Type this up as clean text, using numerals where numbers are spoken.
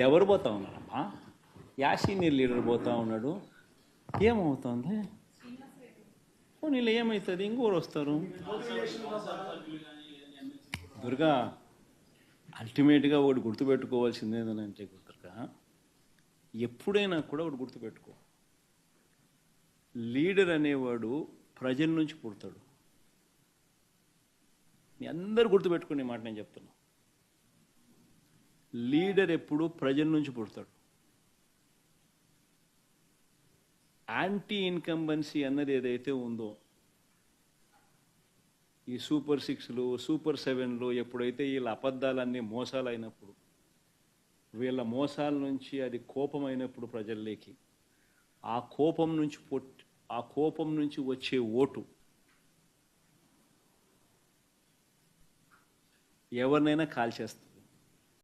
ఎవరు పోతా ఉన్నారమ్మా? యాసీనియర్ లీడర్ పోతా ఉన్నాడు. ఏమవుతుంది? నీళ్ళు ఏమవుతుంది? ఇంకోరు వస్తారు. దుర్గా, అల్టిమేట్గా ఒకటి గుర్తుపెట్టుకోవాల్సింది ఏంటంటే దుర్గా, ఎప్పుడైనా కూడా ఒకటి గుర్తుపెట్టుకో, లీడర్ అనేవాడు ప్రజల నుంచి పుడతాడు. మీ అందరూ గుర్తుపెట్టుకునే మాట నేను చెప్తున్నా. లీడర్ ఎప్పుడు ప్రజల నుంచి పుడతాడు. యాంటీ ఇన్కంబెన్సీ అన్నది ఏదైతే ఉందో, ఈ సూపర్ 6లు సూపర్ 7లు ఎప్పుడైతే వీళ్ళ అబద్ధాలన్నీ మోసాలు అయినప్పుడు, వీళ్ళ మోసాల నుంచి అది కోపం అయినప్పుడు ప్రజల్లోకి, ఆ కోపం నుంచి వచ్చే ఓటు ఎవరినైనా కాల్చేస్తుంది.